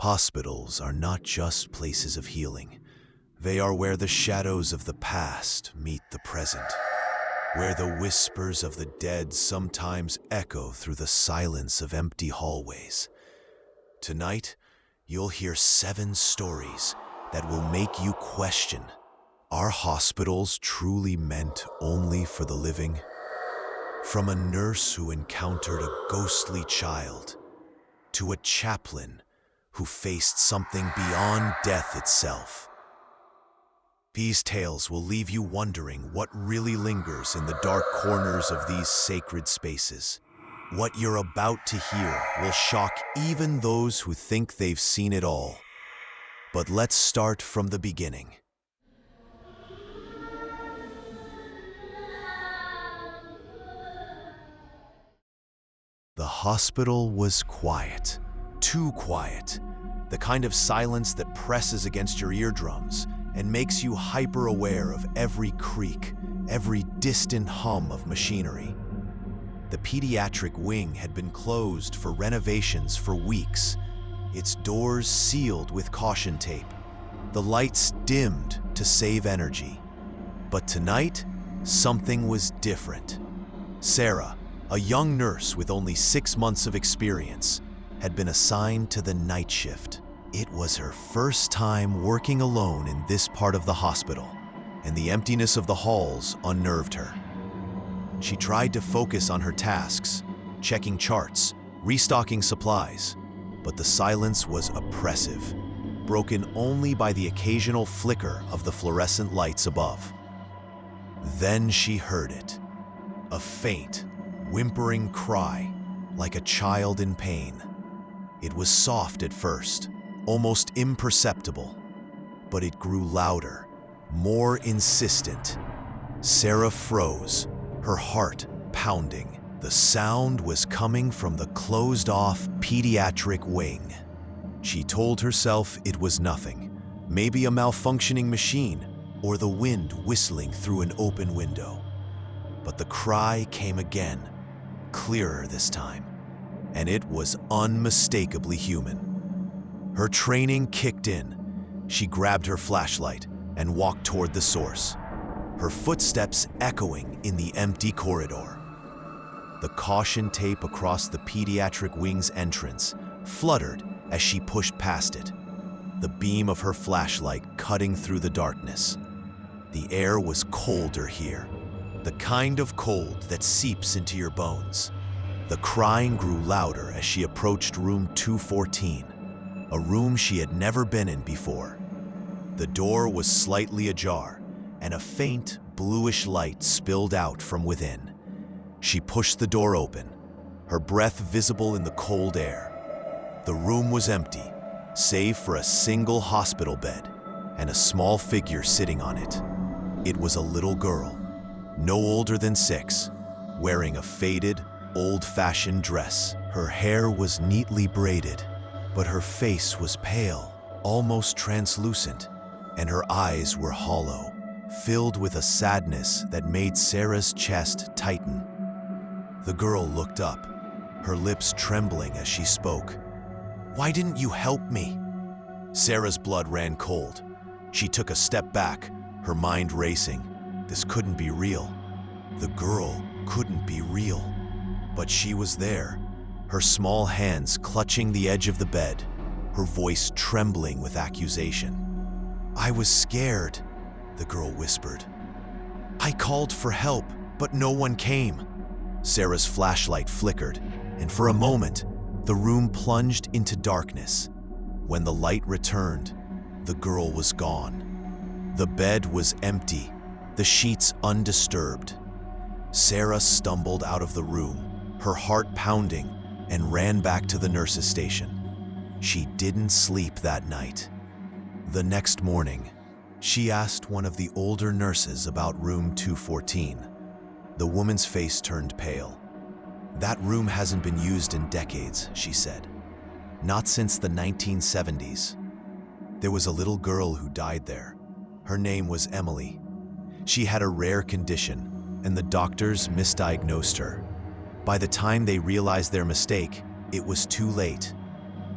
Hospitals are not just places of healing. They are where the shadows of the past meet the present, where the whispers of the dead sometimes echo through the silence of empty hallways. Tonight, you'll hear 7 stories that will make you question, are hospitals truly meant only for the living? From a nurse who encountered a ghostly child, to a chaplain who faced something beyond death itself. These tales will leave you wondering what really lingers in the dark corners of these sacred spaces. What you're about to hear will shock even those who think they've seen it all. But let's start from the beginning. The hospital was quiet. Too quiet. The kind of silence that presses against your eardrums and makes you hyper-aware of every creak, every distant hum of machinery. The pediatric wing had been closed for renovations for weeks, its doors sealed with caution tape, the lights dimmed to save energy. But tonight, something was different. Sarah, a young nurse with only 6 months of experience, had been assigned to the night shift. It was her first time working alone in this part of the hospital, and the emptiness of the halls unnerved her. She tried to focus on her tasks, checking charts, restocking supplies, but the silence was oppressive, broken only by the occasional flicker of the fluorescent lights above. Then she heard it, a faint, whimpering cry, like a child in pain. It was soft at first, almost imperceptible, but it grew louder, more insistent. Sarah froze, her heart pounding. The sound was coming from the closed-off pediatric wing. She told herself it was nothing, maybe a malfunctioning machine or the wind whistling through an open window. But the cry came again, clearer this time, and it was unmistakably human. Her training kicked in. She grabbed her flashlight and walked toward the source, her footsteps echoing in the empty corridor. The caution tape across the pediatric wing's entrance fluttered as she pushed past it, the beam of her flashlight cutting through the darkness. The air was colder here, the kind of cold that seeps into your bones. The crying grew louder as she approached room 214, a room she had never been in before. The door was slightly ajar, and a faint, bluish light spilled out from within. She pushed the door open, her breath visible in the cold air. The room was empty, save for a single hospital bed and a small figure sitting on it. It was a little girl, no older than 6, wearing a faded, old-fashioned dress. Her hair was neatly braided, but her face was pale, almost translucent, and her eyes were hollow, filled with a sadness that made Sarah's chest tighten. The girl looked up, her lips trembling as she spoke. "Why didn't you help me?" Sarah's blood ran cold. She took a step back, her mind racing. This couldn't be real. The girl couldn't be real. But she was there, her small hands clutching the edge of the bed, her voice trembling with accusation. "I was scared," the girl whispered. "I called for help, but no one came." Sarah's flashlight flickered, and for a moment, the room plunged into darkness. When the light returned, the girl was gone. The bed was empty, the sheets undisturbed. Sarah stumbled out of the room, her heart pounding, and ran back to the nurse's station. She didn't sleep that night. The next morning, she asked one of the older nurses about room 214. The woman's face turned pale. "That room hasn't been used in decades," she said. "Not since the 1970s. There was a little girl who died there. Her name was Emily. She had a rare condition, and the doctors misdiagnosed her. By the time they realized their mistake, it was too late.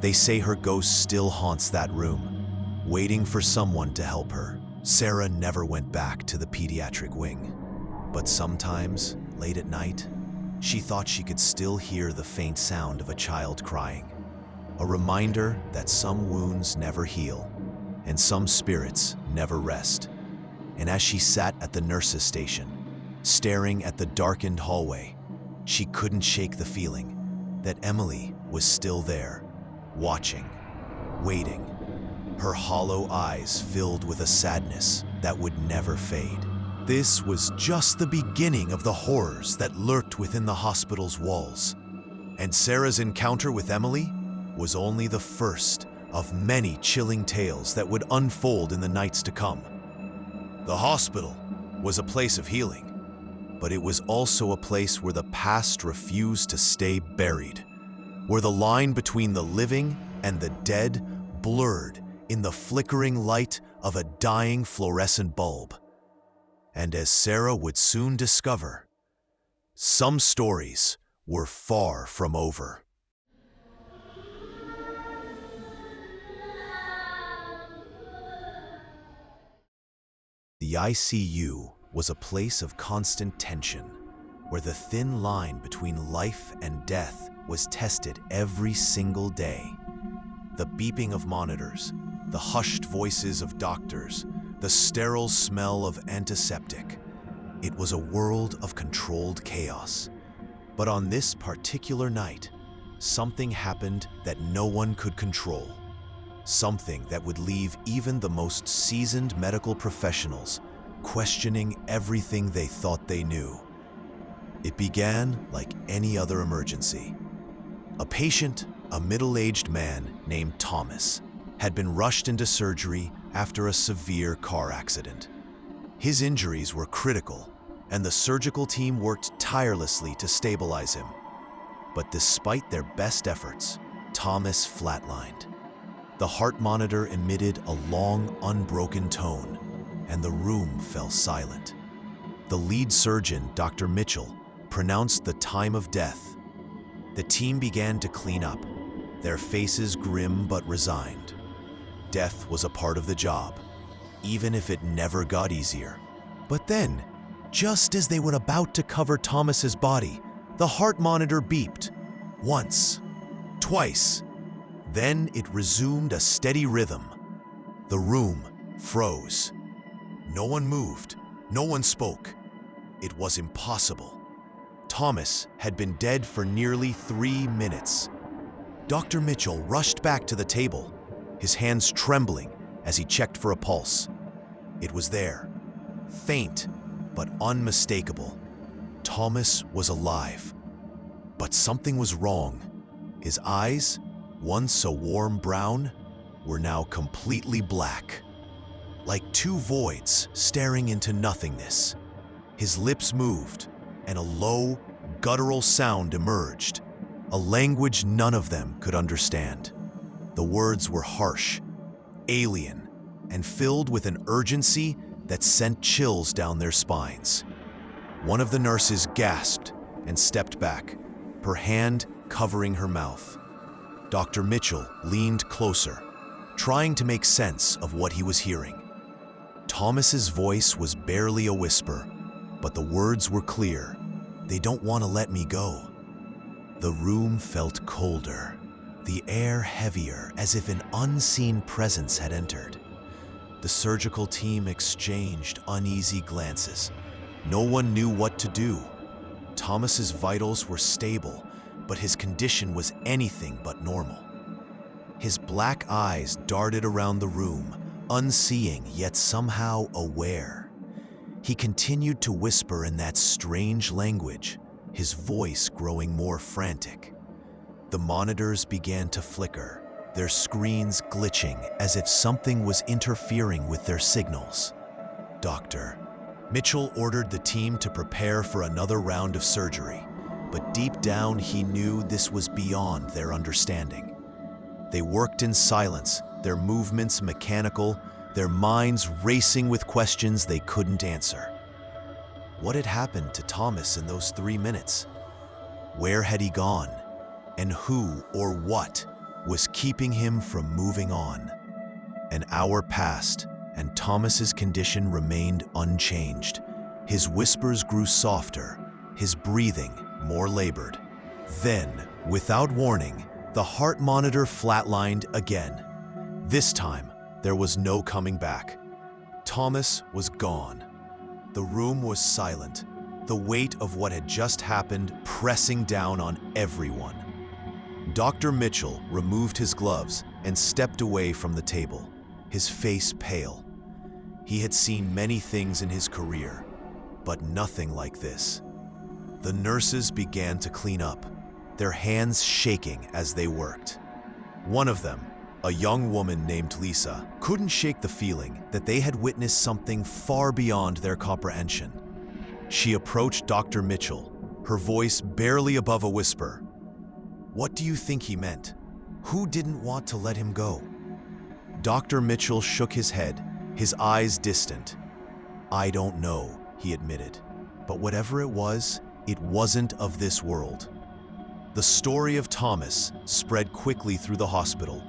They say her ghost still haunts that room, waiting for someone to help her. Sarah never went back to the pediatric wing, but sometimes, late at night, she thought she could still hear the faint sound of a child crying, a reminder that some wounds never heal and some spirits never rest. And as she sat at the nurse's station, staring at the darkened hallway, she couldn't shake the feeling that Emily was still there, watching, waiting, her hollow eyes filled with a sadness that would never fade. This was just the beginning of the horrors that lurked within the hospital's walls. And Sarah's encounter with Emily was only the first of many chilling tales that would unfold in the nights to come. The hospital was a place of healing, but it was also a place where the past refused to stay buried, where the line between the living and the dead blurred in the flickering light of a dying fluorescent bulb. And as Sarah would soon discover, some stories were far from over. The ICU was a place of constant tension, where the thin line between life and death was tested every single day. The beeping of monitors, the hushed voices of doctors, the sterile smell of antiseptic. It was a world of controlled chaos. But on this particular night, something happened that no one could control. Something that would leave even the most seasoned medical professionals questioning everything they thought they knew. It began like any other emergency. A patient, a middle-aged man named Thomas, had been rushed into surgery after a severe car accident. His injuries were critical, and the surgical team worked tirelessly to stabilize him. But despite their best efforts, Thomas flatlined. The heart monitor emitted a long, unbroken tone, and the room fell silent. The lead surgeon, Dr. Mitchell, pronounced the time of death. The team began to clean up, their faces grim but resigned. Death was a part of the job, even if it never got easier. But then, just as they were about to cover Thomas's body, the heart monitor beeped. Once, twice. Then it resumed a steady rhythm. The room froze. No one moved. No one spoke. It was impossible. Thomas had been dead for nearly 3 minutes. Dr. Mitchell rushed back to the table, his hands trembling as he checked for a pulse. It was there, faint but unmistakable. Thomas was alive. But something was wrong. His eyes, once a warm brown, were now completely black, like two voids staring into nothingness. His lips moved, and a low, guttural sound emerged, a language none of them could understand. The words were harsh, alien, and filled with an urgency that sent chills down their spines. One of the nurses gasped and stepped back, her hand covering her mouth. Dr. Mitchell leaned closer, trying to make sense of what he was hearing. Thomas's voice was barely a whisper, but the words were clear. "They don't want to let me go." The room felt colder, the air heavier, as if an unseen presence had entered. The surgical team exchanged uneasy glances. No one knew what to do. Thomas's vitals were stable, but his condition was anything but normal. His black eyes darted around the room, unseeing yet somehow aware. He continued to whisper in that strange language, his voice growing more frantic. The monitors began to flicker, their screens glitching as if something was interfering with their signals. Dr. Mitchell ordered the team to prepare for another round of surgery, but deep down he knew this was beyond their understanding. They worked in silence, their movements mechanical, their minds racing with questions they couldn't answer. What had happened to Thomas in those 3 minutes? Where had he gone? And who or what was keeping him from moving on. An hour passed, and Thomas's condition remained unchanged. His whispers grew softer, his breathing more labored. Then, without warning, the heart monitor flatlined again. This time, there was no coming back. Thomas was gone. The room was silent, the weight of what had just happened pressing down on everyone. Dr. Mitchell removed his gloves and stepped away from the table, his face pale. He had seen many things in his career, but nothing like this. The nurses began to clean up, their hands shaking as they worked. One of them, a young woman named Lisa, couldn't shake the feeling that they had witnessed something far beyond their comprehension. She approached Dr. Mitchell, her voice barely above a whisper. "What do you think he meant? Who didn't want to let him go?" Dr. Mitchell shook his head, his eyes distant. "I don't know," he admitted, "but whatever it wasn't of this world." The story of Thomas spread quickly through the hospital,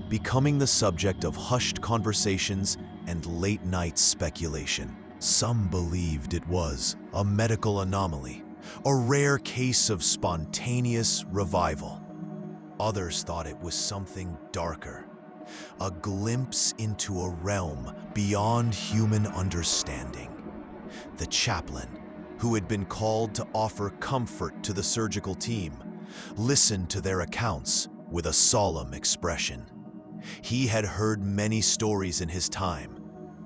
becoming the subject of hushed conversations and late-night speculation. Some believed it was a medical anomaly, a rare case of spontaneous revival. Others thought it was something darker, a glimpse into a realm beyond human understanding. The chaplain, who had been called to offer comfort to the surgical team, listened to their accounts with a solemn expression. He had heard many stories in his time,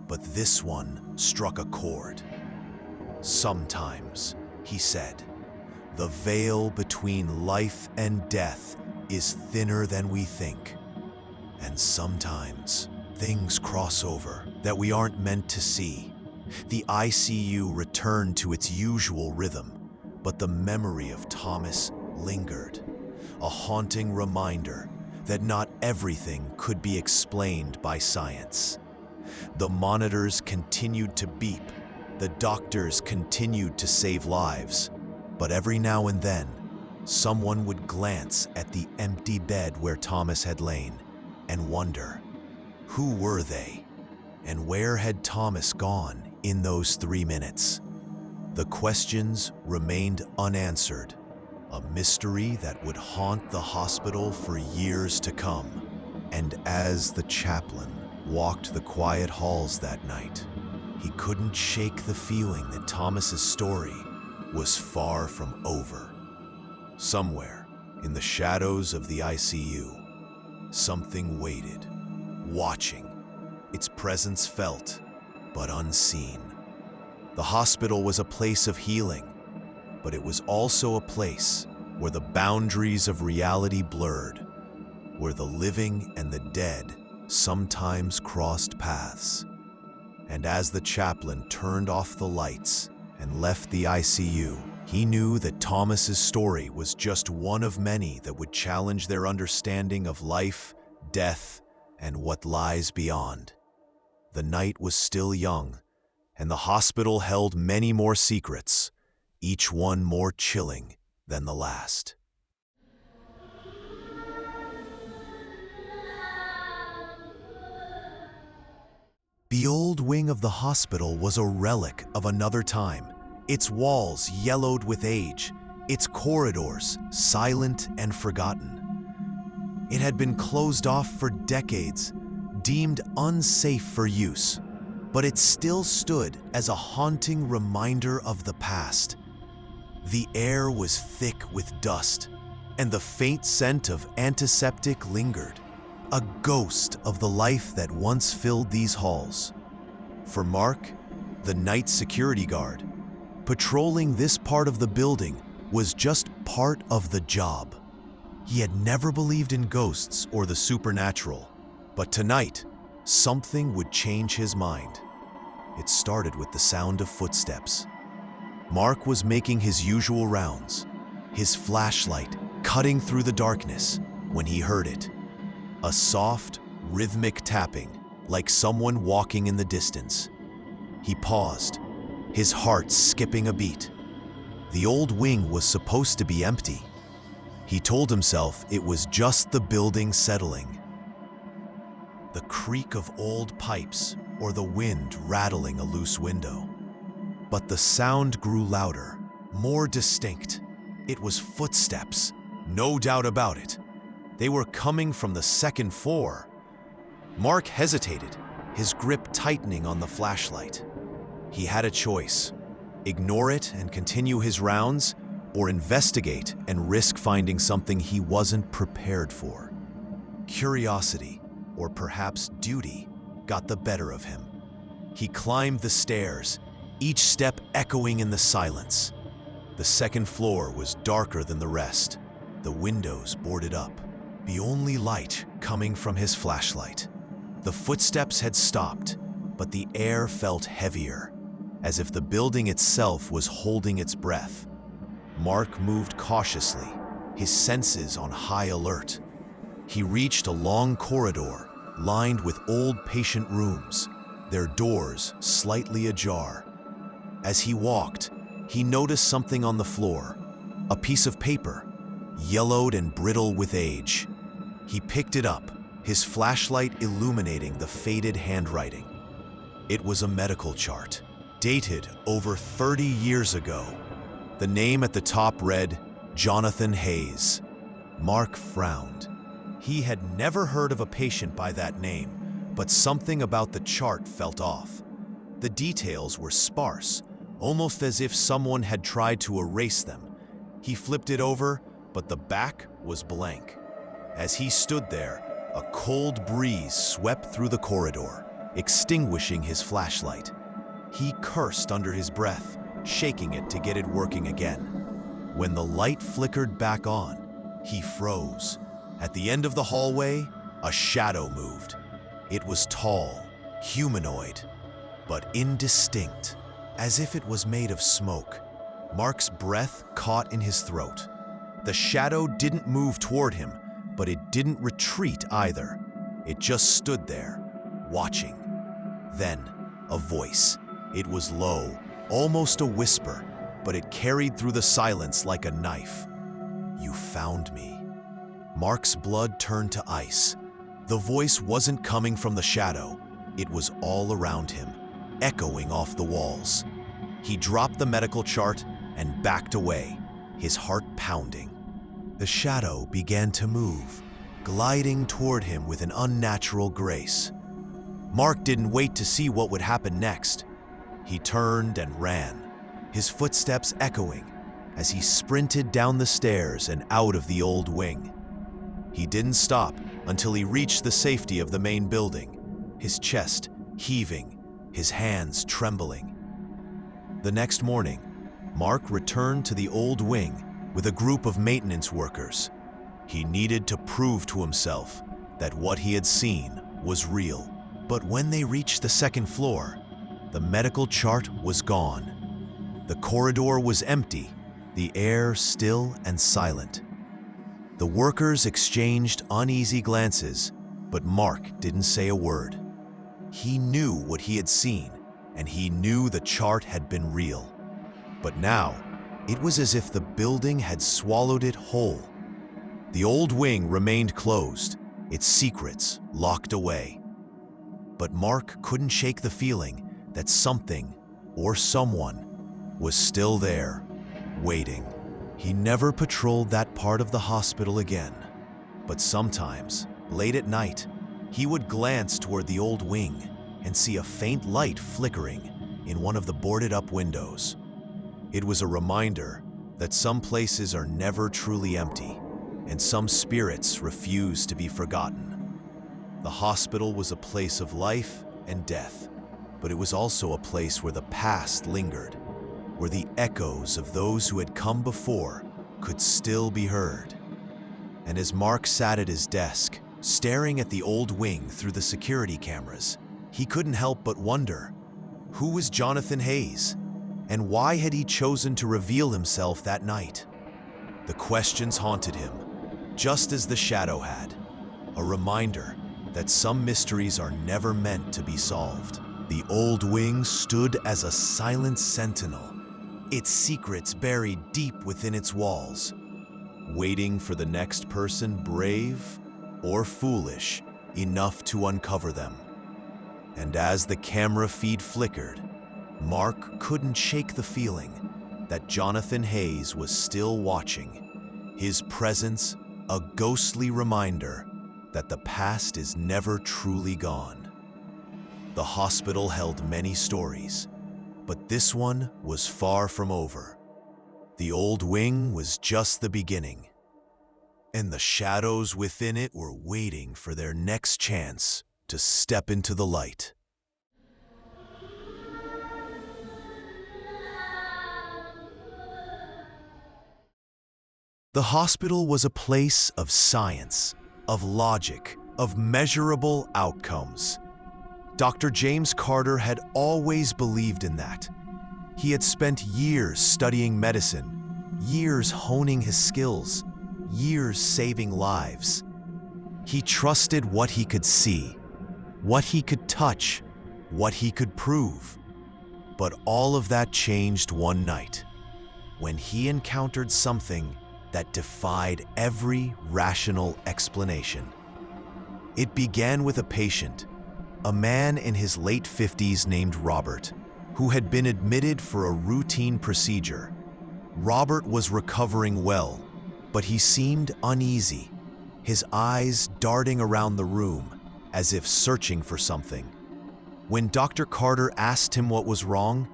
but this one struck a chord. "Sometimes," he said, "the veil between life and death is thinner than we think. And sometimes things cross over that we aren't meant to see." The ICU returned to its usual rhythm, but the memory of Thomas lingered, a haunting reminder that not everything could be explained by science. The monitors continued to beep, the doctors continued to save lives, but every now and then, someone would glance at the empty bed where Thomas had lain and wonder, who were they, and where had Thomas gone in those 3 minutes? The questions remained unanswered, a mystery that would haunt the hospital for years to come. And as the chaplain walked the quiet halls that night, he couldn't shake the feeling that Thomas's story was far from over. Somewhere in the shadows of the ICU, something waited, watching, its presence felt but unseen. The hospital was a place of healing, but it was also a place where the boundaries of reality blurred, where the living and the dead sometimes crossed paths. And as the chaplain turned off the lights and left the ICU, he knew that Thomas's story was just one of many that would challenge their understanding of life, death, and what lies beyond. The night was still young, and the hospital held many more secrets, each one more chilling than the last. The old wing of the hospital was a relic of another time, its walls yellowed with age, its corridors silent and forgotten. It had been closed off for decades, deemed unsafe for use, but it still stood as a haunting reminder of the past. The air was thick with dust, and the faint scent of antiseptic lingered, a ghost of the life that once filled these halls. For Mark, the night security guard, patrolling this part of the building was just part of the job. He had never believed in ghosts or the supernatural, but tonight, something would change his mind. It started with the sound of footsteps. Mark was making his usual rounds, his flashlight cutting through the darkness, when he heard it. A soft, rhythmic tapping, like someone walking in the distance. He paused, his heart skipping a beat. The old wing was supposed to be empty. He told himself it was just the building settling. The creak of old pipes or the wind rattling a loose window. But the sound grew louder, more distinct. It was footsteps, no doubt about it. They were coming from the second floor. Mark hesitated, his grip tightening on the flashlight. He had a choice: ignore it and continue his rounds, or investigate and risk finding something he wasn't prepared for. Curiosity, or perhaps duty, got the better of him. He climbed the stairs, each step echoing in the silence. The second floor was darker than the rest, the windows boarded up, the only light coming from his flashlight. The footsteps had stopped, but the air felt heavier, as if the building itself was holding its breath. Mark moved cautiously, his senses on high alert. He reached a long corridor lined with old patient rooms, their doors slightly ajar. As he walked, he noticed something on the floor, a piece of paper, yellowed and brittle with age. He picked it up, his flashlight illuminating the faded handwriting. It was a medical chart, dated over 30 years ago. The name at the top read, Jonathan Hayes. Mark frowned. He had never heard of a patient by that name, but something about the chart felt off. The details were sparse, almost as if someone had tried to erase them. He flipped it over, but the back was blank. As he stood there, a cold breeze swept through the corridor, extinguishing his flashlight. He cursed under his breath, shaking it to get it working again. When the light flickered back on, he froze. At the end of the hallway, a shadow moved. It was tall, humanoid, but indistinct, as if it was made of smoke. Mark's breath caught in his throat. The shadow didn't move toward him, but it didn't retreat either. It just stood there, watching. Then, a voice. It was low, almost a whisper, but it carried through the silence like a knife. "You found me." Mark's blood turned to ice. The voice wasn't coming from the shadow. It was all around him, echoing off the walls. He dropped the medical chart and backed away, his heart pounding. The shadow began to move, gliding toward him with an unnatural grace. Mark didn't wait to see what would happen next. He turned and ran, his footsteps echoing as he sprinted down the stairs and out of the old wing. He didn't stop until he reached the safety of the main building, his chest heaving, his hands trembling. The next morning, Mark returned to the old wing with a group of maintenance workers. He needed to prove to himself that what he had seen was real. But when they reached the second floor, the medical chart was gone. The corridor was empty, the air still and silent. The workers exchanged uneasy glances, but Mark didn't say a word. He knew what he had seen, and he knew the chart had been real. But now, it was as if the building had swallowed it whole. The old wing remained closed, its secrets locked away. But Mark couldn't shake the feeling that something or someone was still there, waiting. He never patrolled that part of the hospital again, but sometimes, late at night, he would glance toward the old wing and see a faint light flickering in one of the boarded-up windows. It was a reminder that some places are never truly empty, and some spirits refuse to be forgotten. The hospital was a place of life and death, but it was also a place where the past lingered, where the echoes of those who had come before could still be heard. And as Mark sat at his desk, staring at the old wing through the security cameras, he couldn't help but wonder, who was Jonathan Hayes? And why had he chosen to reveal himself that night? The questions haunted him, just as the shadow had, a reminder that some mysteries are never meant to be solved. The old wing stood as a silent sentinel, its secrets buried deep within its walls. waiting for the next person brave or foolish enough to uncover them. And as the camera feed flickered, Mark couldn't shake the feeling that Jonathan Hayes was still watching, his presence a ghostly reminder that the past is never truly gone. The hospital held many stories, but this one was far from over. The old wing was just the beginning, and the shadows within it were waiting for their next chance to step into the light. The hospital was a place of science, of logic, of measurable outcomes. Dr. James Carter had always believed in that. He had spent years studying medicine, years honing his skills, years saving lives. He trusted what he could see, what he could touch, what he could prove. But all of that changed one night, when he encountered something that defied every rational explanation. It began with a patient, a man in his late 50s named Robert, who had been admitted for a routine procedure. Robert was recovering well, but he seemed uneasy, his eyes darting around the room as if searching for something. When Dr. Carter asked him what was wrong,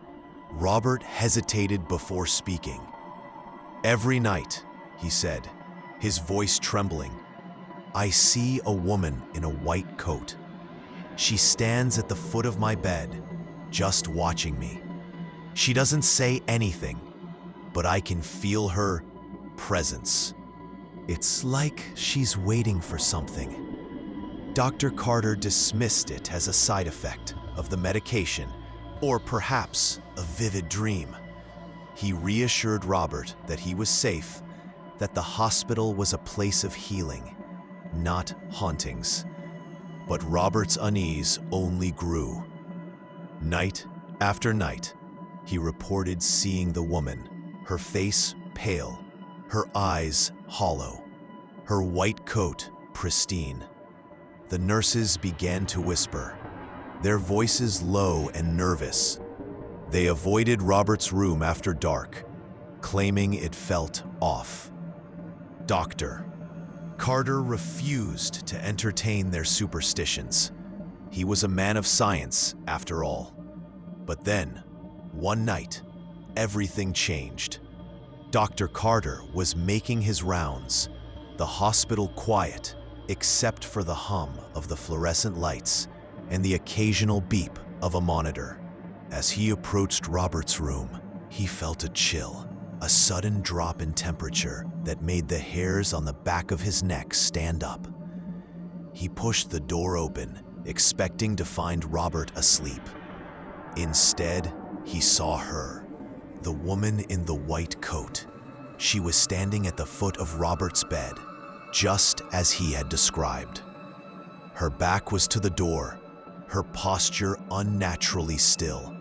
Robert hesitated before speaking. "Every night," he said, his voice trembling, "I see a woman in a white coat. She stands at the foot of my bed, just watching me. She doesn't say anything, but I can feel her presence. It's like she's waiting for something." Dr. Carter dismissed it as a side effect of the medication, or perhaps a vivid dream. He reassured Robert that he was safe, that the hospital was a place of healing, not hauntings. But Robert's unease only grew. Night after night, he reported seeing the woman, her face pale, her eyes hollow, her white coat pristine. The nurses began to whisper, their voices low and nervous. They avoided Robert's room after dark, claiming it felt off. Dr. Carter refused to entertain their superstitions. He was a man of science, after all. But then, one night, everything changed. Dr. Carter was making his rounds, the hospital quiet, except for the hum of the fluorescent lights and the occasional beep of a monitor. As he approached Robert's room, he felt a chill, a sudden drop in temperature that made the hairs on the back of his neck stand up. He pushed the door open, expecting to find Robert asleep. Instead, he saw her, the woman in the white coat. She was standing at the foot of Robert's bed, just as he had described. Her back was to the door, her posture unnaturally still.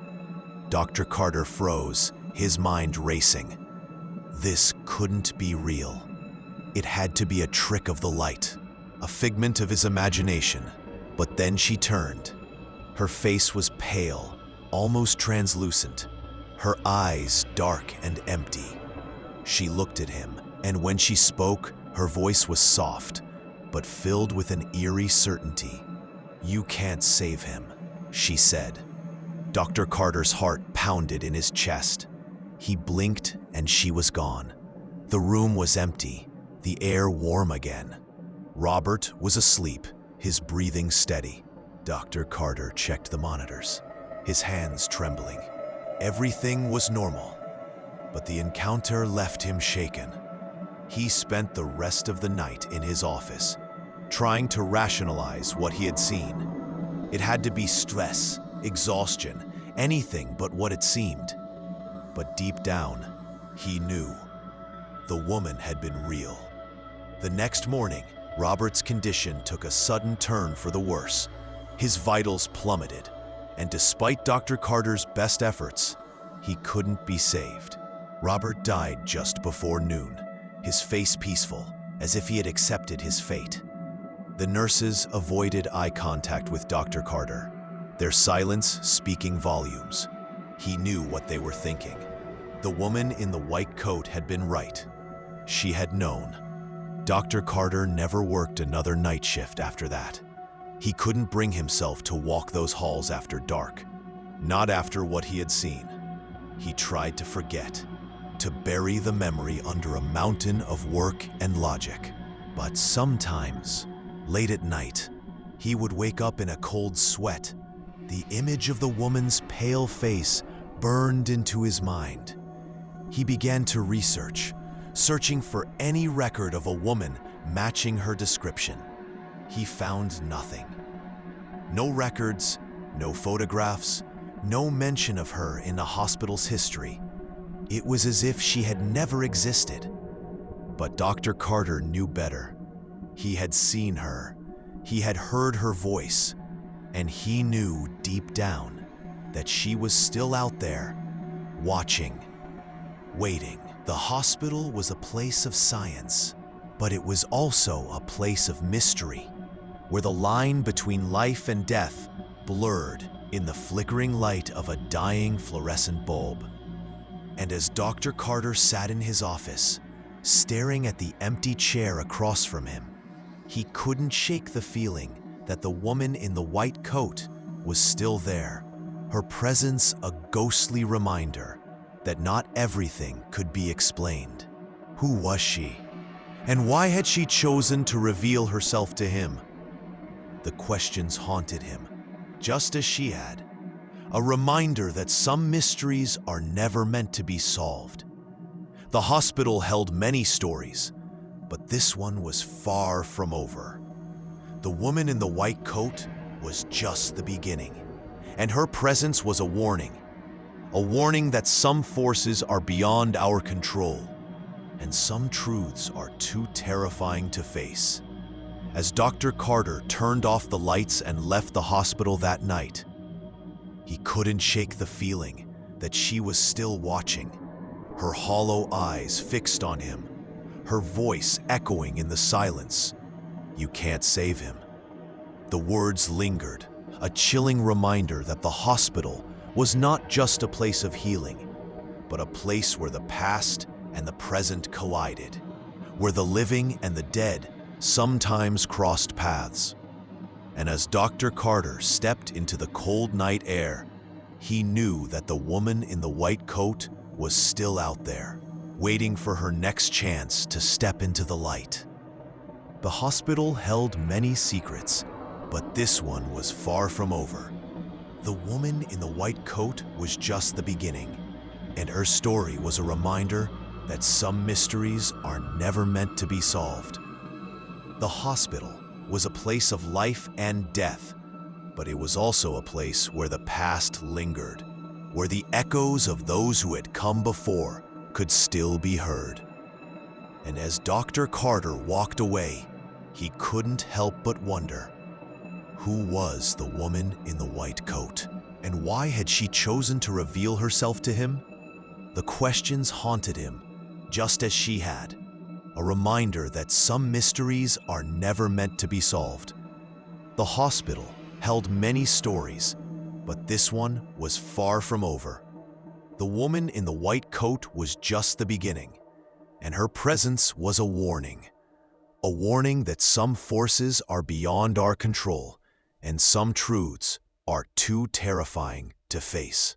Dr. Carter froze, his mind racing. This couldn't be real. It had to be a trick of the light, a figment of his imagination. But then she turned. Her face was pale, almost translucent, her eyes dark and empty. She looked at him, and when she spoke, her voice was soft, but filled with an eerie certainty. "You can't save him," she said. Dr. Carter's heart pounded in his chest. He blinked and she was gone. The room was empty, the air warm again. Robert was asleep, his breathing steady. Dr. Carter checked the monitors, his hands trembling. Everything was normal, but the encounter left him shaken. He spent the rest of the night in his office, trying to rationalize what he had seen. It had to be stress, exhaustion, anything but what it seemed. But deep down, he knew. The woman had been real. The next morning, Robert's condition took a sudden turn for the worse. His vitals plummeted, and despite Dr. Carter's best efforts, he couldn't be saved. Robert died just before noon, his face peaceful, as if he had accepted his fate. The nurses avoided eye contact with Dr. Carter, their silence speaking volumes. He knew what they were thinking. The woman in the white coat had been right. She had known. Dr. Carter never worked another night shift after that. He couldn't bring himself to walk those halls after dark, not after what he had seen. He tried to forget, to bury the memory under a mountain of work and logic. But sometimes, late at night, he would wake up in a cold sweat. The image of the woman's pale face burned into his mind. He began to research, searching for any record of a woman matching her description. He found nothing. No records, no photographs, no mention of her in the hospital's history. It was as if she had never existed. But Dr. Carter knew better. He had seen her. He had heard her voice. And he knew deep down that she was still out there, watching, waiting. The hospital was a place of science, but it was also a place of mystery, where the line between life and death blurred in the flickering light of a dying fluorescent bulb. And as Dr. Carter sat in his office, staring at the empty chair across from him, he couldn't shake the feeling that the woman in the white coat was still there, her presence a ghostly reminder that not everything could be explained. Who was she? And why had she chosen to reveal herself to him? The questions haunted him, just as she had. A reminder that some mysteries are never meant to be solved. The hospital held many stories, but this one was far from over. The woman in the white coat was just the beginning, and her presence was a warning that some forces are beyond our control, and some truths are too terrifying to face. As Dr. Carter turned off the lights and left the hospital that night, he couldn't shake the feeling that she was still watching, her hollow eyes fixed on him, her voice echoing in the silence. "You can't save him." The words lingered, a chilling reminder that the hospital was not just a place of healing, but a place where the past and the present collided, where the living and the dead sometimes crossed paths. And as Dr. Carter stepped into the cold night air, he knew that the woman in the white coat was still out there, waiting for her next chance to step into the light. The hospital held many secrets, but this one was far from over. The woman in the white coat was just the beginning, and her story was a reminder that some mysteries are never meant to be solved. The hospital was a place of life and death, but it was also a place where the past lingered, where the echoes of those who had come before could still be heard. And as Dr. Carter walked away, he couldn't help but wonder, who was the woman in the white coat? And why had she chosen to reveal herself to him? The questions haunted him, just as she had. A reminder that some mysteries are never meant to be solved. The hospital held many stories, but this one was far from over. The woman in the white coat was just the beginning, and her presence was a warning that some forces are beyond our control, and some truths are too terrifying to face.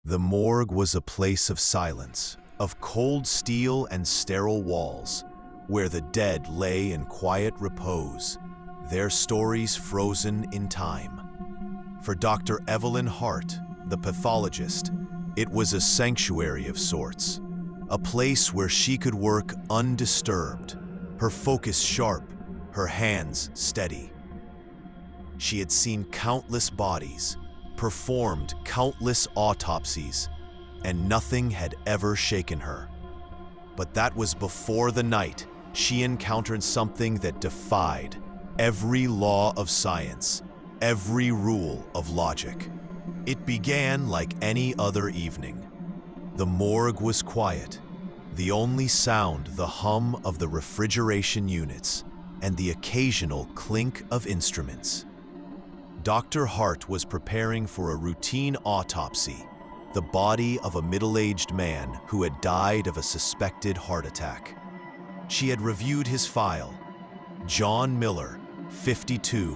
The morgue was a place of silence, of cold steel and sterile walls, where the dead lay in quiet repose, their stories frozen in time. For Dr. Evelyn Hart, the pathologist, it was a sanctuary of sorts, a place where she could work undisturbed, her focus sharp, her hands steady. She had seen countless bodies, performed countless autopsies, and nothing had ever shaken her. But that was before the night she encountered something that defied every law of science, every rule of logic. It began like any other evening. The morgue was quiet, the only sound the hum of the refrigeration units and the occasional clink of instruments. Dr. Hart was preparing for a routine autopsy, the body of a middle-aged man who had died of a suspected heart attack. She had reviewed his file. John Miller, 52,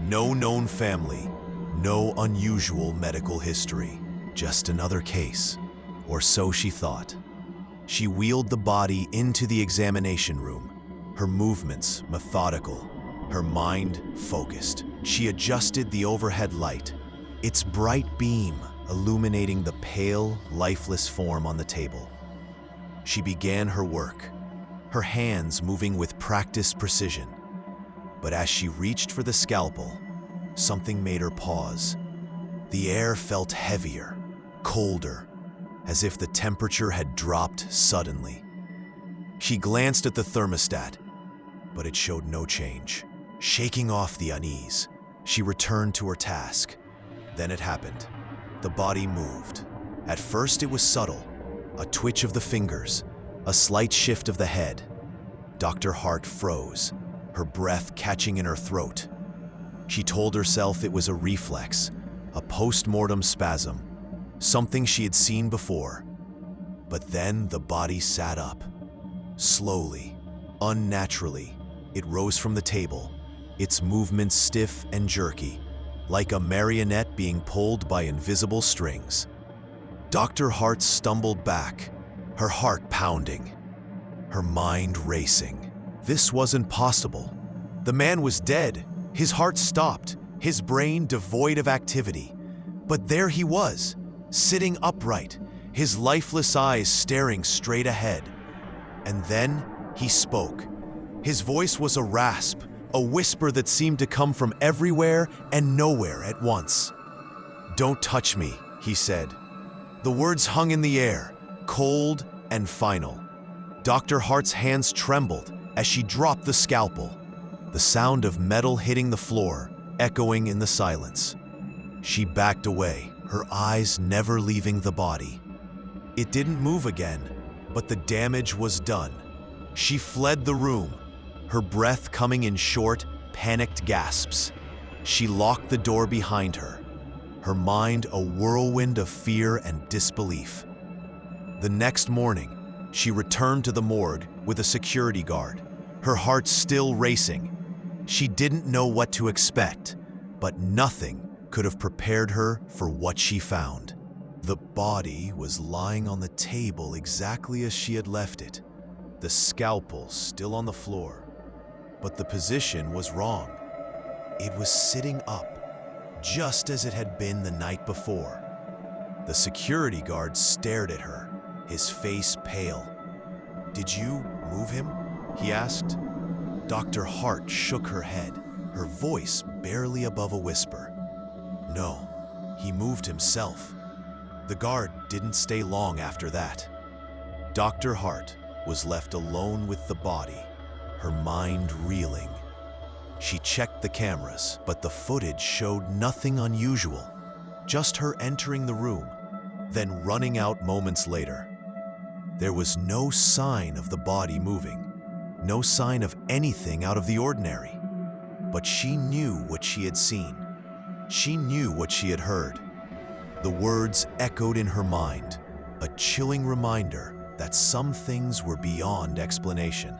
no known family, no unusual medical history, just another case, or so she thought. She wheeled the body into the examination room, her movements methodical, her mind focused. She adjusted the overhead light, its bright beam illuminating the pale, lifeless form on the table. She began her work, her hands moving with practiced precision. But as she reached for the scalpel, something made her pause. The air felt heavier, colder, as if the temperature had dropped suddenly. She glanced at the thermostat, but it showed no change. Shaking off the unease, she returned to her task. Then it happened. The body moved. At first it was subtle, a twitch of the fingers, a slight shift of the head. Dr. Hart froze, her breath catching in her throat. She told herself it was a reflex, a post-mortem spasm, something she had seen before. But then the body sat up. Slowly, unnaturally, it rose from the table, its movements stiff and jerky, like a marionette being pulled by invisible strings. Dr. Hart stumbled back, her heart pounding, her mind racing. This wasn't possible. The man was dead. His heart stopped, his brain devoid of activity. But there he was, sitting upright, his lifeless eyes staring straight ahead. And then he spoke. His voice was a rasp, a whisper that seemed to come from everywhere and nowhere at once. "Don't touch me," he said. The words hung in the air, cold and final. Dr. Hart's hands trembled as she dropped the scalpel, the sound of metal hitting the floor echoing in the silence. She backed away, her eyes never leaving the body. It didn't move again, but the damage was done. She fled the room, her breath coming in short, panicked gasps. She locked the door behind her, her mind a whirlwind of fear and disbelief. The next morning, she returned to the morgue with a security guard, her heart still racing. She didn't know what to expect, but nothing could have prepared her for what she found. The body was lying on the table exactly as she had left it, the scalpel still on the floor. But the position was wrong. It was sitting up, just as it had been the night before. The security guard stared at her, his face pale. "Did you move him?" he asked. Dr. Hart shook her head, her voice barely above a whisper. "No, he moved himself." The guard didn't stay long after that. Dr. Hart was left alone with the body, her mind reeling. She checked the cameras, but the footage showed nothing unusual, just her entering the room, then running out moments later. There was no sign of the body moving, no sign of anything out of the ordinary. But she knew what she had seen. She knew what she had heard. The words echoed in her mind, a chilling reminder that some things were beyond explanation.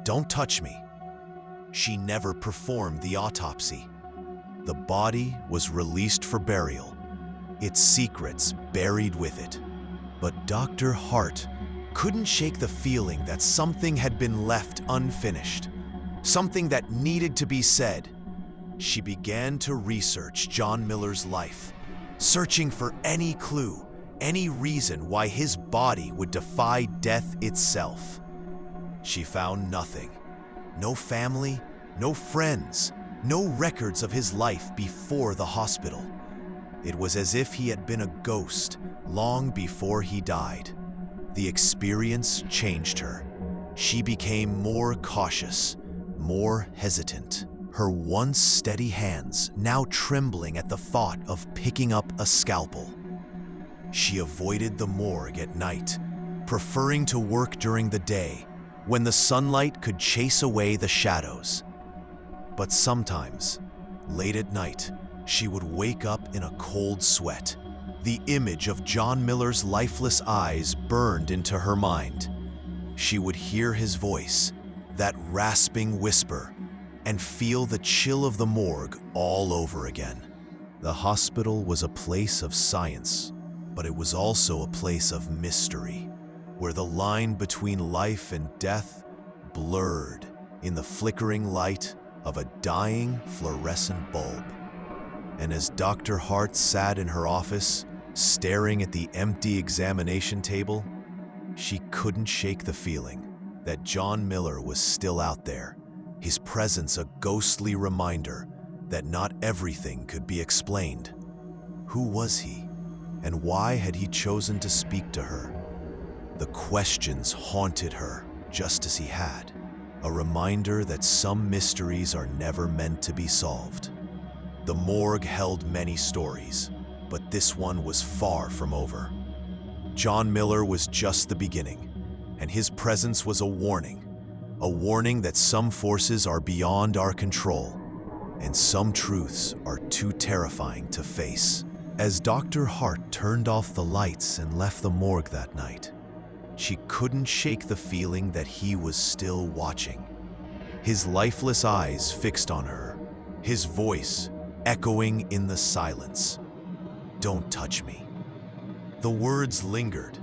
"Don't touch me." She never performed the autopsy. The body was released for burial, its secrets buried with it. But Dr. Hart couldn't shake the feeling that something had been left unfinished, something that needed to be said. She began to research John Miller's life, searching for any clue, any reason why his body would defy death itself. She found nothing. No family, no friends, no records of his life before the hospital. It was as if he had been a ghost long before he died. The experience changed her. She became more cautious, more hesitant. her once steady hands now trembling at the thought of picking up a scalpel. She avoided the morgue at night, preferring to work during the day when the sunlight could chase away the shadows. But sometimes, late at night, she would wake up in a cold sweat. The image of John Miller's lifeless eyes burned into her mind. She would hear his voice, that rasping whisper, and feel the chill of the morgue all over again. The hospital was a place of science, but it was also a place of mystery, where the line between life and death blurred in the flickering light of a dying fluorescent bulb. And as Dr. Hart sat in her office, staring at the empty examination table, she couldn't shake the feeling that John Miller was still out there, his presence a ghostly reminder that not everything could be explained. Who was he, and why had he chosen to speak to her? The questions haunted her just as he had, a reminder that some mysteries are never meant to be solved. The morgue held many stories, but this one was far from over. John Miller was just the beginning, and his presence was a warning that some forces are beyond our control, and some truths are too terrifying to face. As Dr. Hart turned off the lights and left the morgue that night, she couldn't shake the feeling that he was still watching. His lifeless eyes fixed on her, his voice echoing in the silence. "Don't touch me." The words lingered,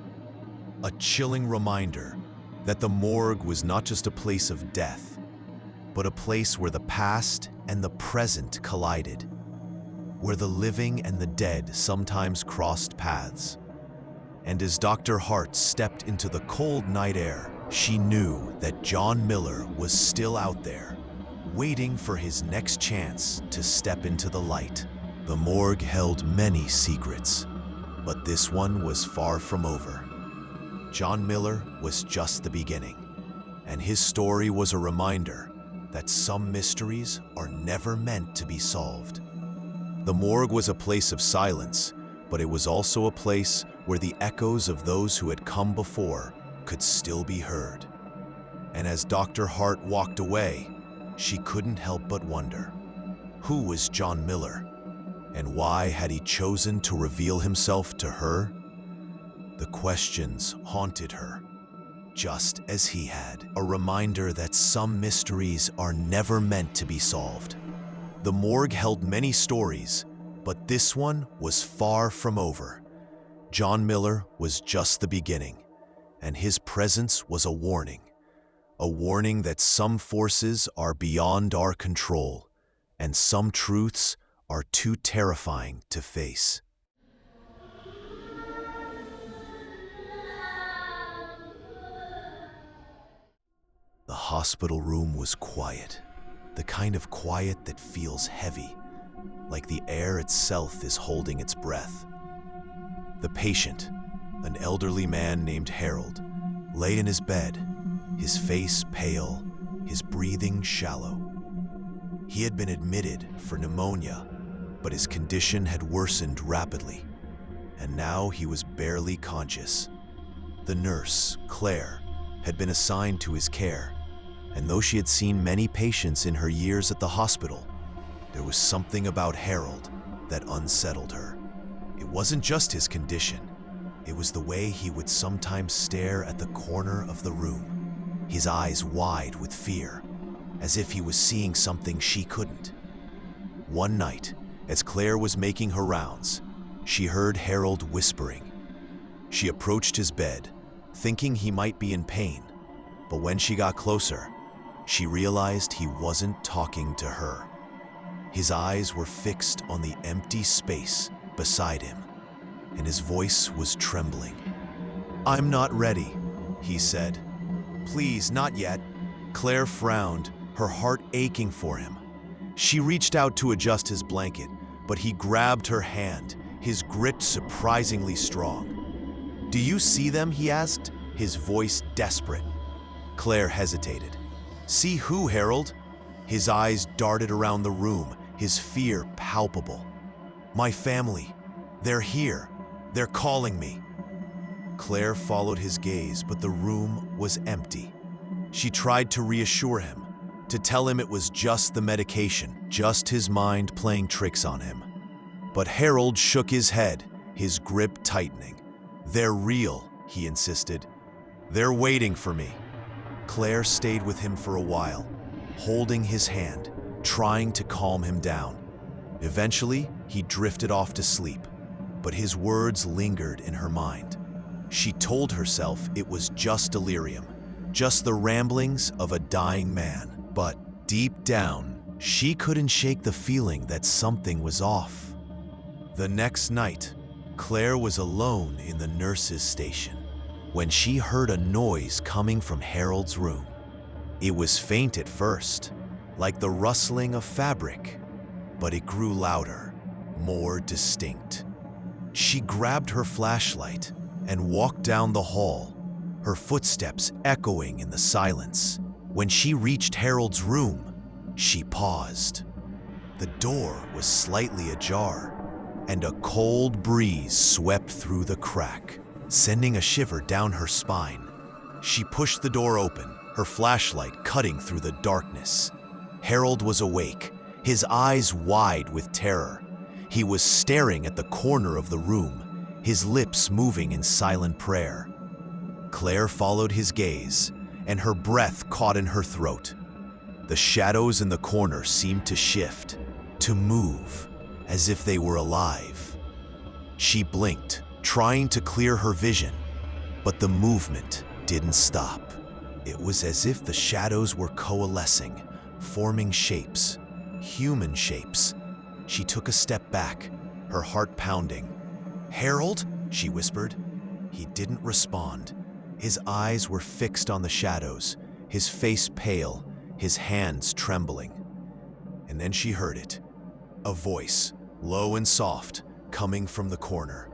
a chilling reminder that the morgue was not just a place of death, but a place where the past and the present collided, where the living and the dead sometimes crossed paths. And as Dr. Hart stepped into the cold night air, she knew that John Miller was still out there, waiting for his next chance to step into the light. The morgue held many secrets, but this one was far from over. John Miller was just the beginning, and his story was a reminder that some mysteries are never meant to be solved. The morgue was a place of silence, but it was also a place where the echoes of those who had come before could still be heard. And as Dr. Hart walked away, she couldn't help but wonder, who was John Miller, and why had he chosen to reveal himself to her? The questions haunted her, just as he had, a reminder that some mysteries are never meant to be solved. The morgue held many stories, but this one was far from over. John Miller was just the beginning, and his presence was a warning that some forces are beyond our control, and some truths are too terrifying to face. The hospital room was quiet, the kind of quiet that feels heavy, like the air itself is holding its breath. The patient, an elderly man named Harold, lay in his bed, his face pale, his breathing shallow. He had been admitted for pneumonia, but his condition had worsened rapidly, and now he was barely conscious. The nurse, Claire, had been assigned to his care, and though she had seen many patients in her years at the hospital, there was something about Harold that unsettled her. It wasn't just his condition, it was the way he would sometimes stare at the corner of the room, his eyes wide with fear, as if he was seeing something she couldn't. One night, as Claire was making her rounds, she heard Harold whispering. She approached his bed, thinking he might be in pain, but when she got closer, she realized he wasn't talking to her. His eyes were fixed on the empty space beside him, and his voice was trembling. "I'm not ready," he said. "Please, not yet." Claire frowned, her heart aching for him. She reached out to adjust his blanket, but he grabbed her hand, his grip surprisingly strong. "Do you see them?" he asked, his voice desperate. Claire hesitated. "See who, Harold?" His eyes darted around the room, his fear palpable. "My family, they're here. They're calling me." Claire followed his gaze, but the room was empty. She tried to reassure him, to tell him it was just the medication, just his mind playing tricks on him. But Harold shook his head, his grip tightening. "They're real," he insisted. "They're waiting for me." Claire stayed with him for a while, holding his hand, trying to calm him down. Eventually, he drifted off to sleep, but his words lingered in her mind. She told herself it was just delirium, just the ramblings of a dying man. But deep down, she couldn't shake the feeling that something was off. The next night, Claire was alone in the nurse's station when she heard a noise coming from Harold's room. It was faint at first, like the rustling of fabric, but it grew louder, more distinct. She grabbed her flashlight and walked down the hall, her footsteps echoing in the silence. When she reached Harold's room, she paused. The door was slightly ajar, and a cold breeze swept through the crack, sending a shiver down her spine. She pushed the door open, her flashlight cutting through the darkness. Harold was awake, his eyes wide with terror. He was staring at the corner of the room, his lips moving in silent prayer. Claire followed his gaze, and her breath caught in her throat. The shadows in the corner seemed to shift, to move, as if they were alive. She blinked, trying to clear her vision, but the movement didn't stop. It was as if the shadows were coalescing, forming shapes, human shapes. She took a step back, her heart pounding. "Harold?" she whispered. He didn't respond. His eyes were fixed on the shadows, his face pale, his hands trembling. And then she heard it. A voice, low and soft, coming from the corner.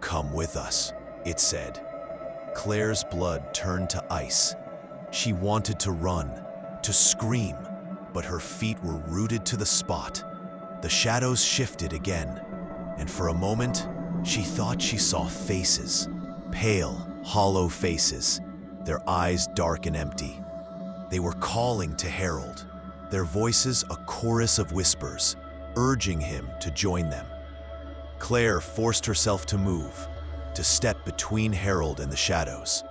"Come with us," it said. Claire's blood turned to ice. She wanted to run, to scream, but her feet were rooted to the spot. The shadows shifted again, and for a moment, she thought she saw faces, pale, hollow faces, their eyes dark and empty. They were calling to Harold, their voices a chorus of whispers, urging him to join them. Claire forced herself to move, to step between Harold and the shadows.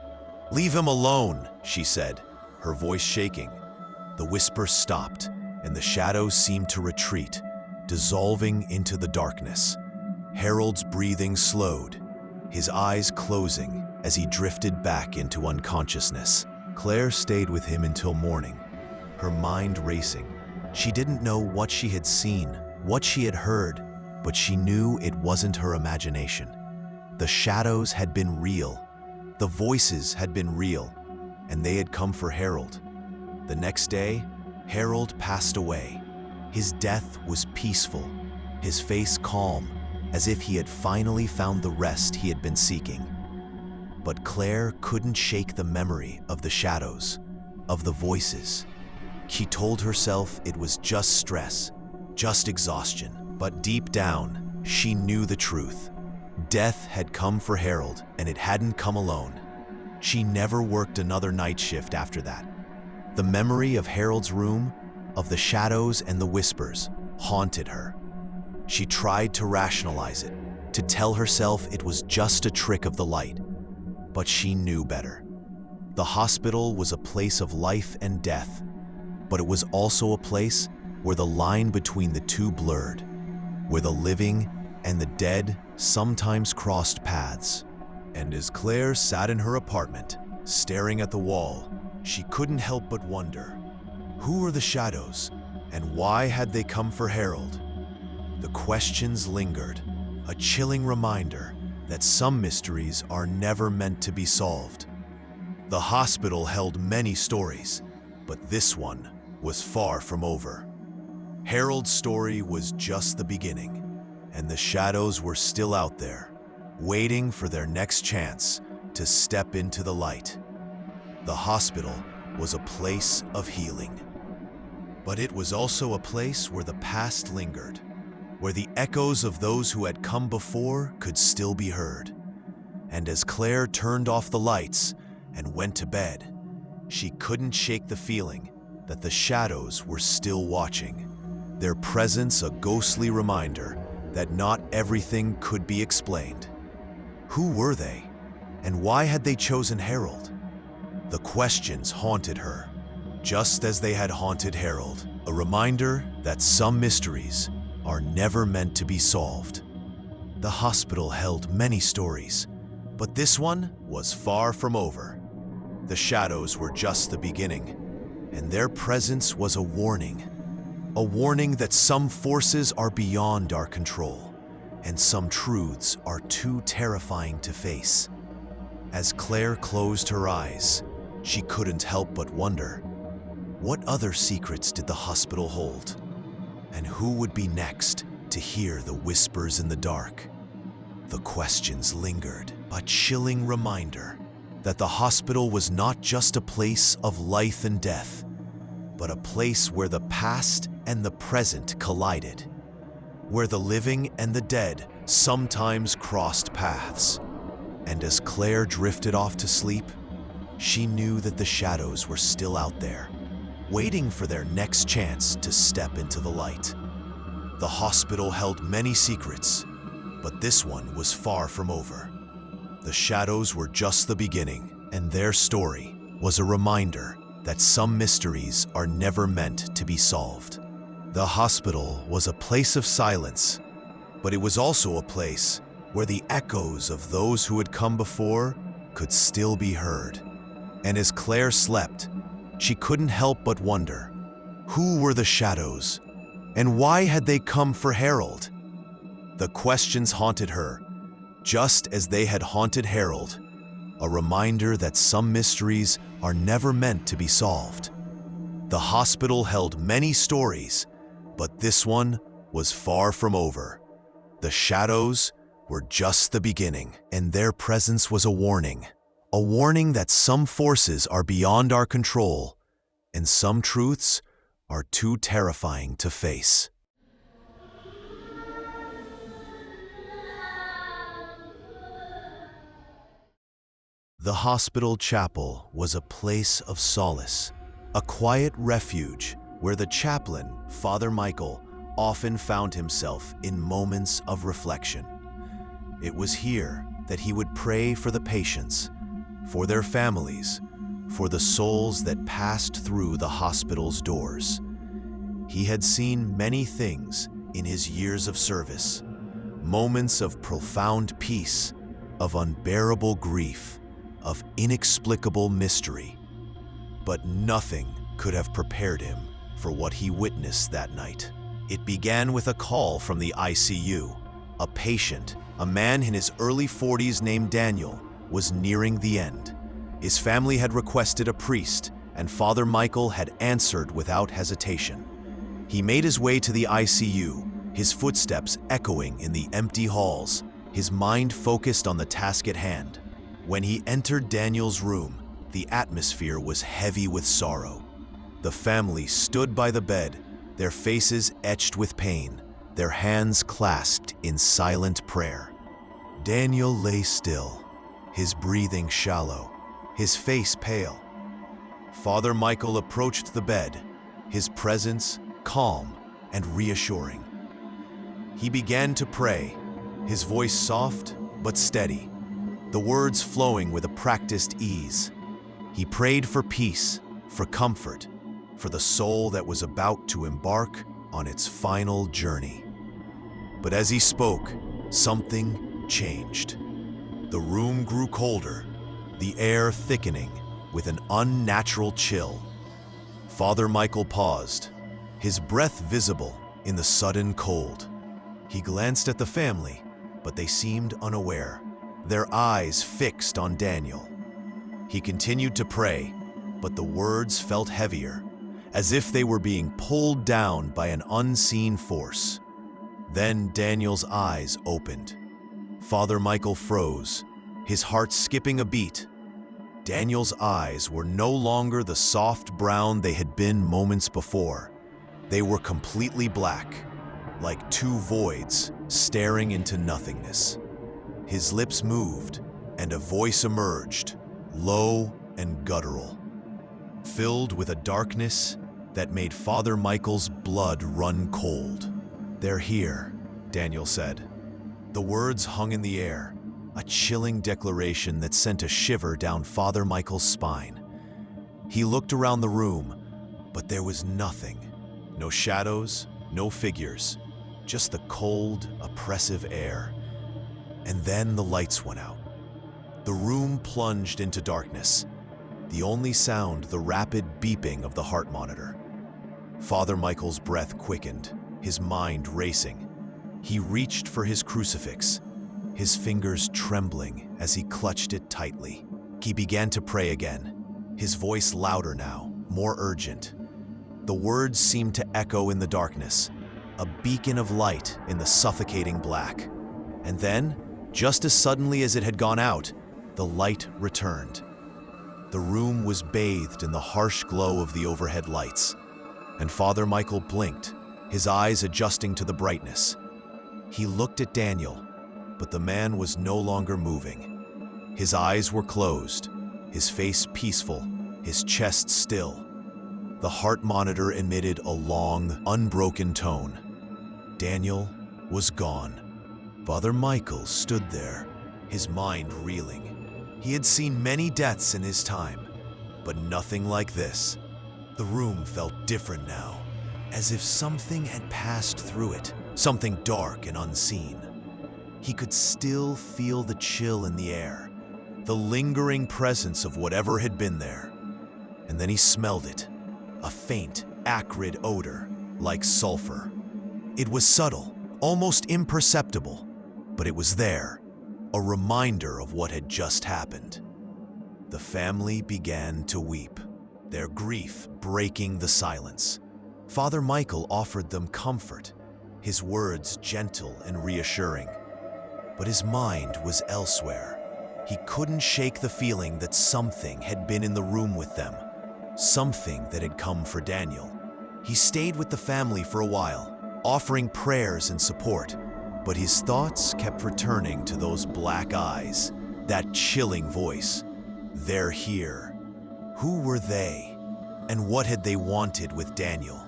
"Leave him alone," she said, her voice shaking. The whispers stopped, and the shadows seemed to retreat, dissolving into the darkness. Harold's breathing slowed, his eyes closing as he drifted back into unconsciousness. Claire stayed with him until morning, her mind racing. She didn't know what she had seen, what she had heard, but she knew it wasn't her imagination. The shadows had been real, the voices had been real, and they had come for Harold. The next day, Harold passed away. His death was peaceful, his face calm, as if he had finally found the rest he had been seeking. But Claire couldn't shake the memory of the shadows, of the voices. She told herself it was just stress, just exhaustion. But deep down, she knew the truth. Death had come for Harold, and it hadn't come alone. She never worked another night shift after that. The memory of Harold's room, of the shadows and the whispers, haunted her. She tried to rationalize it, to tell herself it was just a trick of the light. But she knew better. The hospital was a place of life and death, but it was also a place where the line between the two blurred, where the living and the dead sometimes crossed paths. And as Claire sat in her apartment, staring at the wall, she couldn't help but wonder, who were the shadows, and why had they come for Harold? The questions lingered, a chilling reminder that some mysteries are never meant to be solved. The hospital held many stories, but this one was far from over. Harold's story was just the beginning, and the shadows were still out there, waiting for their next chance to step into the light. The hospital was a place of healing. But it was also a place where the past lingered, where the echoes of those who had come before could still be heard. And as Claire turned off the lights and went to bed, she couldn't shake the feeling that the shadows were still watching, their presence a ghostly reminder that not everything could be explained. Who were they? And why had they chosen Harold? The questions haunted her, just as they had haunted Harold, a reminder that some mysteries are never meant to be solved. The hospital held many stories, but this one was far from over. The shadows were just the beginning, and their presence was a warning that some forces are beyond our control, and some truths are too terrifying to face. As Claire closed her eyes, she couldn't help but wonder, what other secrets did the hospital hold? And who would be next to hear the whispers in the dark? The questions lingered, a chilling reminder that the hospital was not just a place of life and death, but a place where the past and the present collided, where the living and the dead sometimes crossed paths. And as Claire drifted off to sleep, she knew that the shadows were still out there, waiting for their next chance to step into the light. The hospital held many secrets, but this one was far from over. The shadows were just the beginning, and their story was a reminder that some mysteries are never meant to be solved. The hospital was a place of silence, but it was also a place where the echoes of those who had come before could still be heard. And as Claire slept, she couldn't help but wonder, who were the shadows, and why had they come for Harold? The questions haunted her, just as they had haunted Harold, a reminder that some mysteries are never meant to be solved. The hospital held many stories, but this one was far from over. The shadows were just the beginning, and their presence was a warning that some forces are beyond our control, and some truths are too terrifying to face. The hospital chapel was a place of solace, a quiet refuge where the chaplain, Father Michael, often found himself in moments of reflection. It was here that he would pray for the patients, for their families, for the souls that passed through the hospital's doors. He had seen many things in his years of service, moments of profound peace, of unbearable grief, of inexplicable mystery. But nothing could have prepared him for what he witnessed that night. It began with a call from the ICU. A patient, a man in his early 40s named Daniel, was nearing the end. His family had requested a priest, and Father Michael had answered without hesitation. He made his way to the ICU, his footsteps echoing in the empty halls, his mind focused on the task at hand. When he entered Daniel's room, the atmosphere was heavy with sorrow. The family stood by the bed, their faces etched with pain, their hands clasped in silent prayer. Daniel lay still, his breathing shallow, his face pale. Father Michael approached the bed, his presence calm and reassuring. He began to pray, his voice soft but steady, the words flowing with a practiced ease. He prayed for peace, for comfort, for the soul that was about to embark on its final journey. But as he spoke, something changed. The room grew colder, the air thickening with an unnatural chill. Father Michael paused, his breath visible in the sudden cold. He glanced at the family, but they seemed unaware, their eyes fixed on Daniel. He continued to pray, but the words felt heavier, as if they were being pulled down by an unseen force. Then Daniel's eyes opened. Father Michael froze, his heart skipping a beat. Daniel's eyes were no longer the soft brown they had been moments before. They were completely black, like two voids staring into nothingness. His lips moved, and a voice emerged, low and guttural, filled with a darkness that made Father Michael's blood run cold. "They're here," Daniel said. The words hung in the air, a chilling declaration that sent a shiver down Father Michael's spine. He looked around the room, but there was nothing. No shadows, no figures, just the cold, oppressive air. And then the lights went out. The room plunged into darkness, the only sound the rapid beeping of the heart monitor. Father Michael's breath quickened, his mind racing. He reached for his crucifix, his fingers trembling as he clutched it tightly. He began to pray again, his voice louder now, more urgent. The words seemed to echo in the darkness, a beacon of light in the suffocating black. And then, just as suddenly as it had gone out, the light returned. The room was bathed in the harsh glow of the overhead lights, and Father Michael blinked, his eyes adjusting to the brightness. He looked at Daniel, but the man was no longer moving. His eyes were closed, his face peaceful, his chest still. The heart monitor emitted a long, unbroken tone. Daniel was gone. Father Michael stood there, his mind reeling. He had seen many deaths in his time, but nothing like this. The room felt different now, as if something had passed through it, something dark and unseen. He could still feel the chill in the air, the lingering presence of whatever had been there. And then he smelled it, a faint, acrid odor, like sulfur. It was subtle, almost imperceptible, but it was there, a reminder of what had just happened. The family began to weep, their grief breaking the silence. Father Michael offered them comfort, his words gentle and reassuring. But his mind was elsewhere. He couldn't shake the feeling that something had been in the room with them, something that had come for Daniel. He stayed with the family for a while, offering prayers and support, but his thoughts kept returning to those black eyes, that chilling voice. They're here. Who were they? And what had they wanted with Daniel?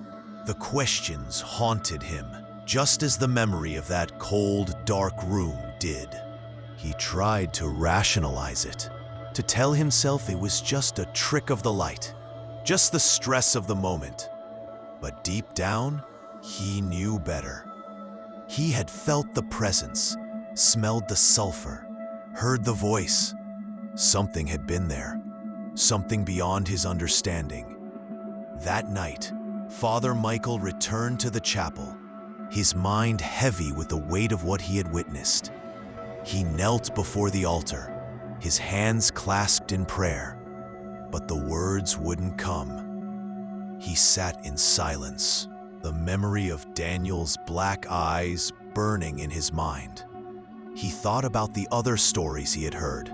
The questions haunted him, just as the memory of that cold, dark room did. He tried to rationalize it, to tell himself it was just a trick of the light, just the stress of the moment. But deep down, he knew better. He had felt the presence, smelled the sulfur, heard the voice. Something had been there, something beyond his understanding. That night, Father Michael returned to the chapel, his mind heavy with the weight of what he had witnessed. He knelt before the altar, his hands clasped in prayer, but the words wouldn't come. He sat in silence, the memory of Daniel's black eyes burning in his mind. He thought about the other stories he had heard,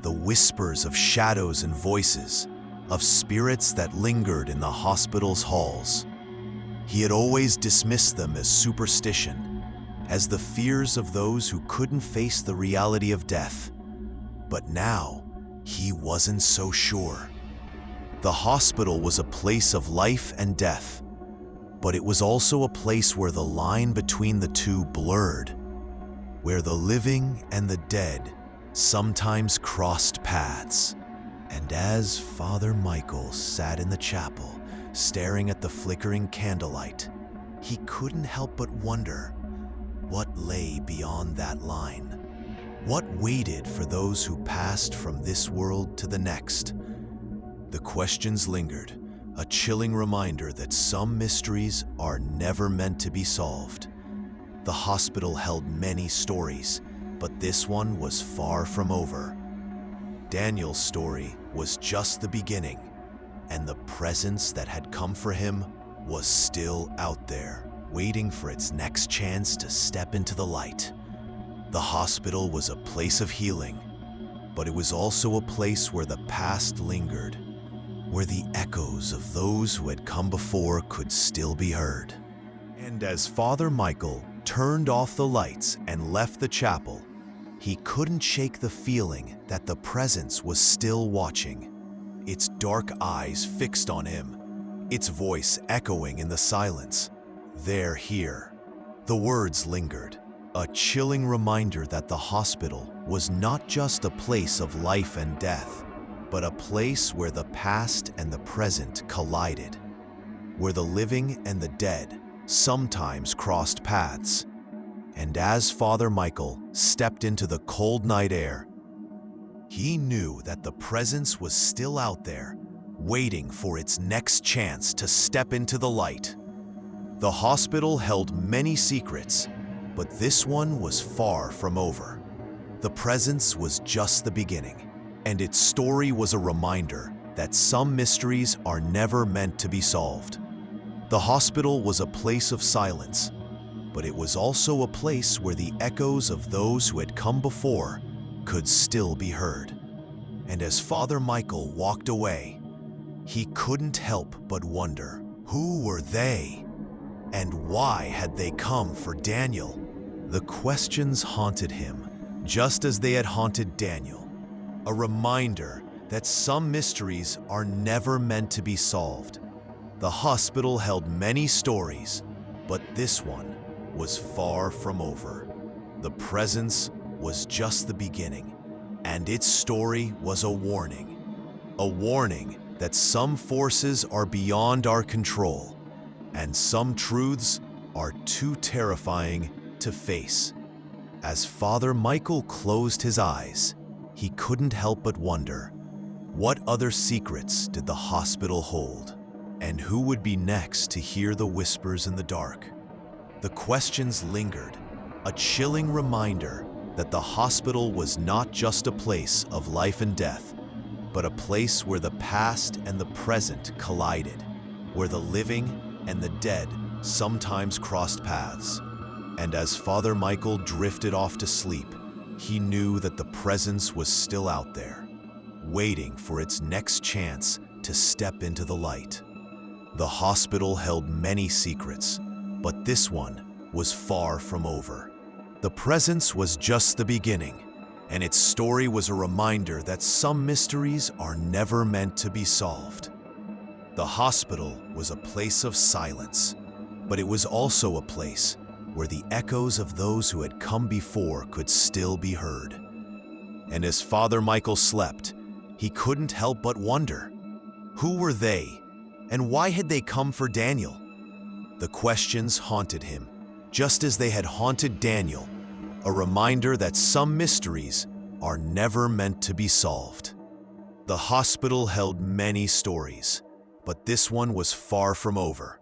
the whispers of shadows and voices, of spirits that lingered in the hospital's halls. He had always dismissed them as superstition, as the fears of those who couldn't face the reality of death. But now, he wasn't so sure. The hospital was a place of life and death, but it was also a place where the line between the two blurred, where the living and the dead sometimes crossed paths. And as Father Michael sat in the chapel, staring at the flickering candlelight, he couldn't help but wonder what lay beyond that line. What waited for those who passed from this world to the next? The questions lingered, a chilling reminder that some mysteries are never meant to be solved. The hospital held many stories, but this one was far from over. Daniel's story was just the beginning, and the presence that had come for him was still out there, waiting for its next chance to step into the light. The hospital was a place of healing, but it was also a place where the past lingered, where the echoes of those who had come before could still be heard. And as Father Michael turned off the lights and left the chapel, he couldn't shake the feeling that the presence was still watching, its dark eyes fixed on him, its voice echoing in the silence. "They're here." The words lingered, a chilling reminder that the hospital was not just a place of life and death, but a place where the past and the present collided, where the living and the dead sometimes crossed paths. And as Father Michael stepped into the cold night air, he knew that the presence was still out there, waiting for its next chance to step into the light. The hospital held many secrets, but this one was far from over. The presence was just the beginning, and its story was a reminder that some mysteries are never meant to be solved. The hospital was a place of silence, but it was also a place where the echoes of those who had come before could still be heard. And as Father Michael walked away, he couldn't help but wonder, who were they? And why had they come for Daniel? The questions haunted him, just as they had haunted Daniel. A reminder that some mysteries are never meant to be solved. The hospital held many stories, but this one was far from over. The presence was just the beginning, and its story was a warning. A warning that some forces are beyond our control, and some truths are too terrifying to face. As Father Michael closed his eyes, he couldn't help but wonder, what other secrets did the hospital hold? And who would be next to hear the whispers in the dark? The questions lingered, a chilling reminder that the hospital was not just a place of life and death, but a place where the past and the present collided, where the living and the dead sometimes crossed paths. And as Father Michael drifted off to sleep, he knew that the presence was still out there, waiting for its next chance to step into the light. The hospital held many secrets, but this one was far from over. The presence was just the beginning, and its story was a reminder that some mysteries are never meant to be solved. The hospital was a place of silence, but it was also a place where the echoes of those who had come before could still be heard. And as Father Michael slept, he couldn't help but wonder, who were they, and why had they come for Daniel? The questions haunted him, just as they had haunted Daniel, a reminder that some mysteries are never meant to be solved. The hospital held many stories, but this one was far from over.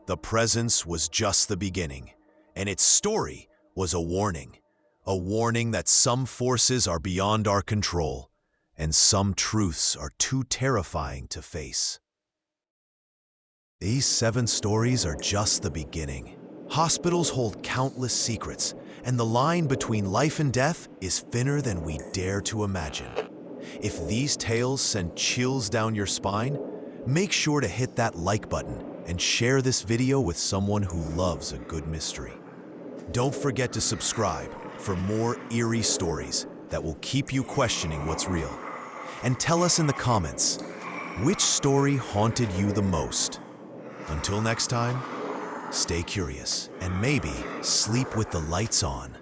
The presence was just the beginning, and its story was a warning that some forces are beyond our control, and some truths are too terrifying to face. These 7 stories are just the beginning. Hospitals hold countless secrets, and the line between life and death is thinner than we dare to imagine. If these tales send chills down your spine, make sure to hit that like button and share this video with someone who loves a good mystery. Don't forget to subscribe for more eerie stories that will keep you questioning what's real. And tell us in the comments, which story haunted you the most? Until next time, stay curious and maybe sleep with the lights on.